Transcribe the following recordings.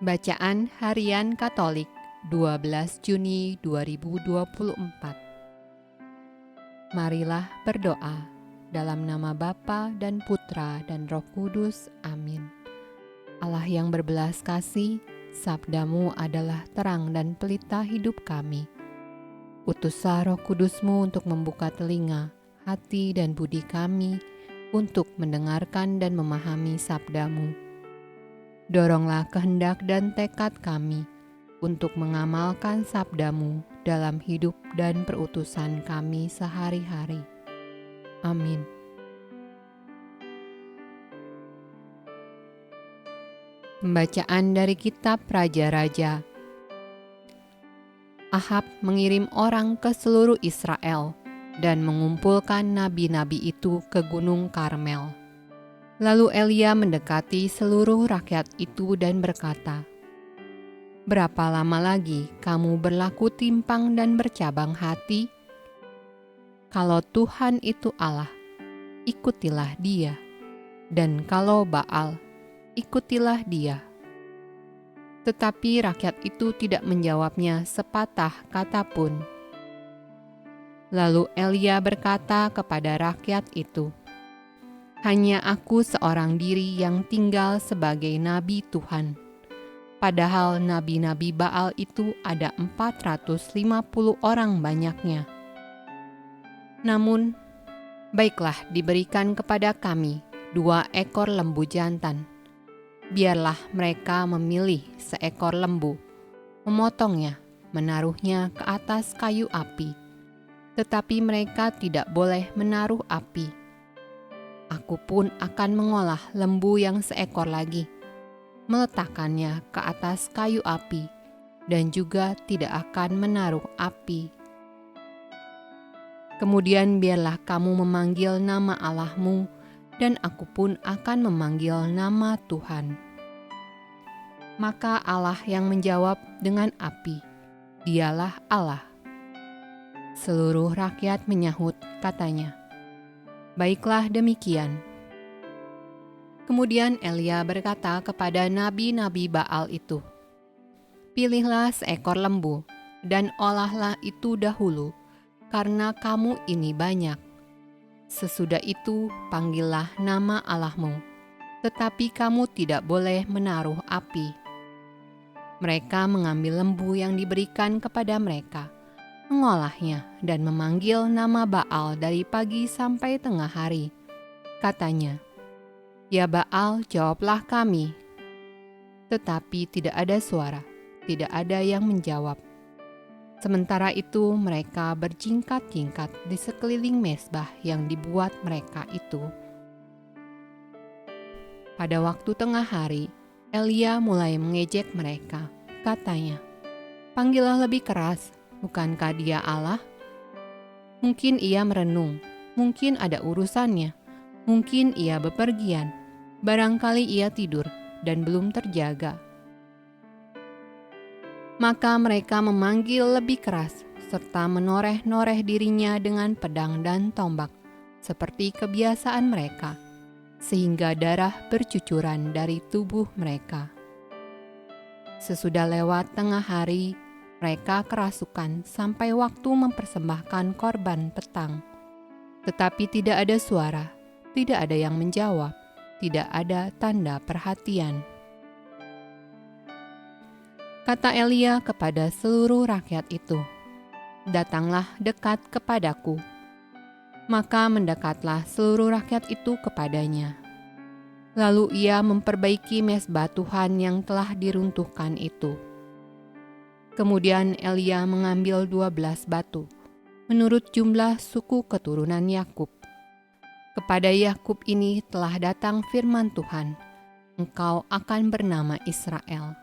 Bacaan Harian Katolik 12 Juni 2024. Marilah berdoa dalam nama Bapa dan Putra dan Roh Kudus. Amin. Allah yang berbelas kasih, sabdamu adalah terang dan pelita hidup kami. Utuslah Roh Kudusmu untuk membuka telinga, hati dan budi kami untuk mendengarkan dan memahami sabdamu. Doronglah kehendak dan tekad kami untuk mengamalkan sabdamu dalam hidup dan perutusan kami sehari-hari. Amin. Pembacaan dari Kitab Raja-Raja. Ahab mengirim orang ke seluruh Israel dan mengumpulkan nabi-nabi itu ke Gunung Karmel. Lalu Elia mendekati seluruh rakyat itu dan berkata, "Berapa lama lagi kamu berlaku timpang dan bercabang hati? Kalau Tuhan itu Allah, ikutilah Dia, dan kalau Baal, ikutilah Dia." Tetapi rakyat itu tidak menjawabnya sepatah kata pun. Lalu Elia berkata kepada rakyat itu, "Hanya aku seorang diri yang tinggal sebagai nabi Tuhan. Padahal nabi-nabi Baal itu ada 450 orang banyaknya. Namun, baiklah diberikan kepada kami 2 ekor lembu jantan. Biarlah mereka memilih seekor lembu, memotongnya, menaruhnya ke atas kayu api. Tetapi mereka tidak boleh menaruh api. Aku pun akan mengolah lembu yang seekor lagi, meletakkannya ke atas kayu api, dan juga tidak akan menaruh api. Kemudian biarlah kamu memanggil nama Allahmu, dan aku pun akan memanggil nama Tuhan." Maka Allah yang menjawab dengan api, "Dialah Allah." Seluruh rakyat menyahut katanya, "Baiklah demikian." Kemudian Elia berkata kepada nabi-nabi Baal itu, "Pilihlah seekor lembu, dan olahlah itu dahulu, karena kamu ini banyak. Sesudah itu panggillah nama Allahmu, tetapi kamu tidak boleh menaruh api." Mereka mengambil lembu yang diberikan kepada mereka, mengolahnya, dan memanggil nama Baal dari pagi sampai tengah hari. Katanya, "Ya Baal, jawablah kami." Tetapi tidak ada suara, tidak ada yang menjawab. Sementara itu mereka berjingkat-jingkat di sekeliling mezbah yang dibuat mereka itu. Pada waktu tengah hari, Elia mulai mengejek mereka. Katanya, "Panggillah lebih keras, bukankah Dia Allah? Mungkin ia merenung, mungkin ada urusannya, mungkin ia bepergian, barangkali ia tidur dan belum terjaga." Maka mereka memanggil lebih keras, serta menoreh-noreh dirinya dengan pedang dan tombak, seperti kebiasaan mereka, sehingga darah bercucuran dari tubuh mereka. Sesudah lewat tengah hari, mereka kerasukan sampai waktu mempersembahkan korban petang. Tetapi tidak ada suara, tidak ada yang menjawab, tidak ada tanda perhatian. Kata Elia kepada seluruh rakyat itu, "Datanglah dekat kepadaku." Maka mendekatlah seluruh rakyat itu kepadanya. Lalu ia memperbaiki mezbah Tuhan yang telah diruntuhkan itu. Kemudian Elia mengambil 12 batu, menurut jumlah suku keturunan Yakub. Kepada Yakub ini telah datang firman Tuhan, "Engkau akan bernama Israel."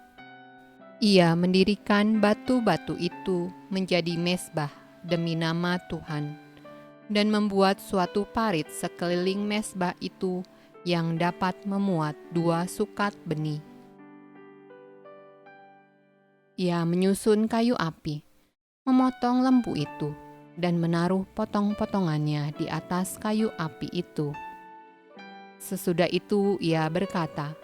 Ia mendirikan batu-batu itu menjadi mezbah demi nama Tuhan, dan membuat suatu parit sekeliling mezbah itu yang dapat memuat 2 sukat benih. Ia menyusun kayu api, memotong lembu itu, dan menaruh potong-potongannya di atas kayu api itu. Sesudah itu ia berkata,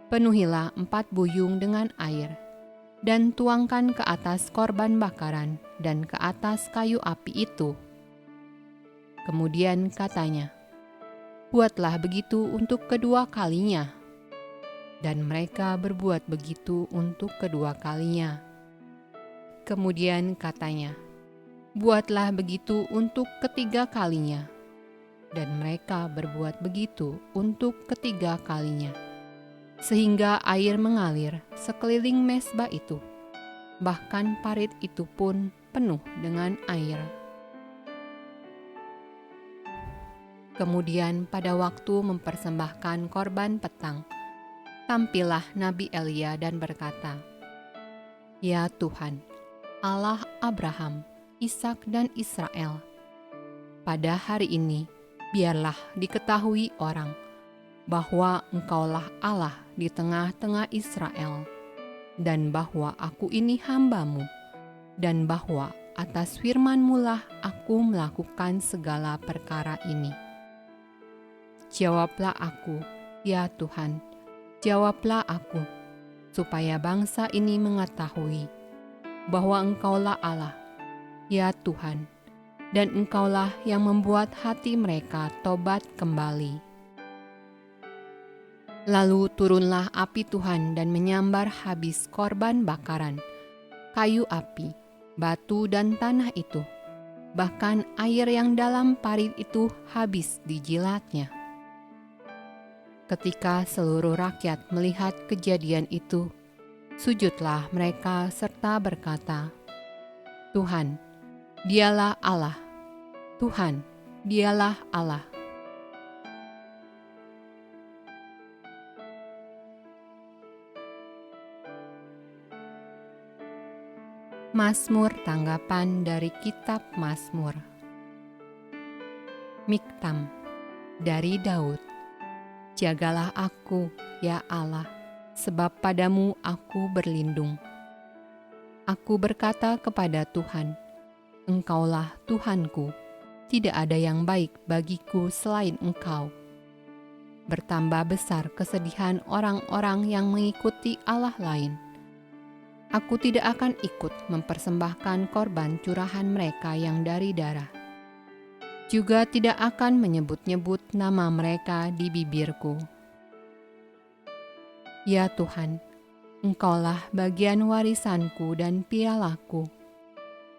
Penuhilah 4 buyung dengan air, dan tuangkan ke atas korban bakaran dan ke atas kayu api itu. Kemudian katanya, buatlah begitu untuk kedua kalinya. Dan mereka berbuat begitu untuk kedua kalinya. Kemudian katanya, buatlah begitu untuk ketiga kalinya. Dan mereka berbuat begitu untuk ketiga kalinya. Sehingga air mengalir sekeliling mezbah itu, bahkan parit itu pun penuh dengan air. Kemudian pada waktu mempersembahkan korban petang, tampillah Nabi Elia dan berkata, "Ya Tuhan, Allah Abraham, Ishak dan Israel, pada hari ini biarlah diketahui orang bahwa Engkaulah Allah di tengah-tengah Israel, dan bahwa aku ini hamba-Mu, dan bahwa atas firman-Mu lah aku melakukan segala perkara ini. Jawablah aku, ya Tuhan, jawablah aku, supaya bangsa ini mengetahui bahwa Engkaulah Allah, ya Tuhan, dan Engkaulah yang membuat hati mereka tobat kembali." Lalu turunlah api Tuhan dan menyambar habis korban bakaran, kayu api, batu dan tanah itu. Bahkan air yang dalam parit itu habis dijilatnya. Ketika seluruh rakyat melihat kejadian itu, sujudlah mereka serta berkata, "Tuhan, Dialah Allah. Tuhan, Dialah Allah." Mazmur tanggapan dari kitab Mazmur. Miktam dari Daud. Jagalah aku, ya Allah, sebab padamu aku berlindung. Aku berkata kepada Tuhan, Engkaulah Tuhanku, tidak ada yang baik bagiku selain Engkau. Bertambah besar kesedihan orang-orang yang mengikuti Allah lain. Aku tidak akan ikut mempersembahkan korban curahan mereka yang dari darah. Juga tidak akan menyebut-nyebut nama mereka di bibirku. Ya Tuhan, Engkaulah bagian warisanku dan pialaku.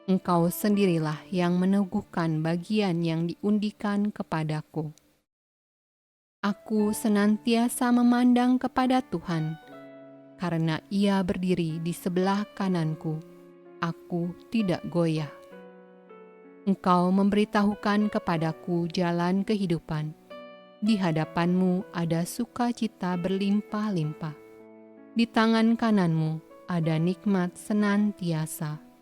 Engkau sendirilah yang meneguhkan bagian yang diundikan kepadaku. Aku senantiasa memandang kepada Tuhan, karena Ia berdiri di sebelah kananku, aku tidak goyah. Engkau memberitahukan kepadaku jalan kehidupan. Di hadapan-Mu ada sukacita berlimpah-limpah. Di tangan kanan-Mu ada nikmat senantiasa.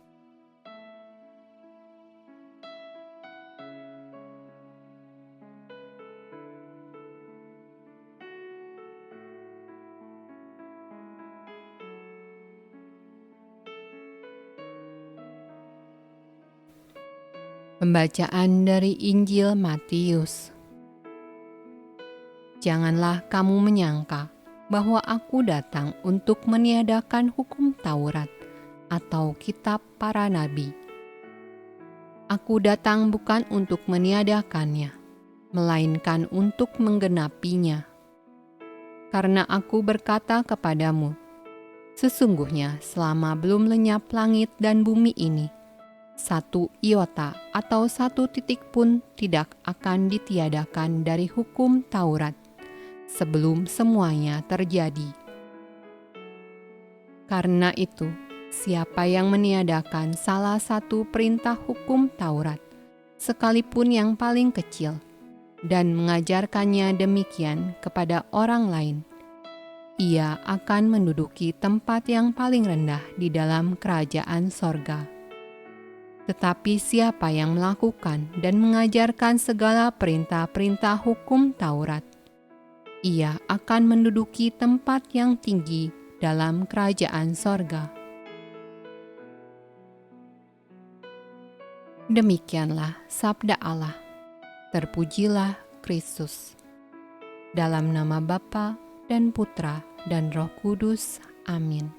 Pembacaan dari Injil Matius. Janganlah kamu menyangka bahwa aku datang untuk meniadakan hukum Taurat atau kitab para nabi. Aku datang bukan untuk meniadakannya, melainkan untuk menggenapinya. Karena aku berkata kepadamu, sesungguhnya selama belum lenyap langit dan bumi ini, satu iota atau satu titik pun tidak akan ditiadakan dari hukum Taurat sebelum semuanya terjadi. Karena itu, siapa yang meniadakan salah satu perintah hukum Taurat, sekalipun yang paling kecil, dan mengajarkannya demikian kepada orang lain, ia akan menduduki tempat yang paling rendah di dalam kerajaan sorga. Tetapi siapa yang melakukan dan mengajarkan segala perintah-perintah hukum Taurat, ia akan menduduki tempat yang tinggi dalam kerajaan sorga. Demikianlah sabda Allah. Terpujilah Kristus. Dalam nama Bapa dan Putra dan Roh Kudus. Amin.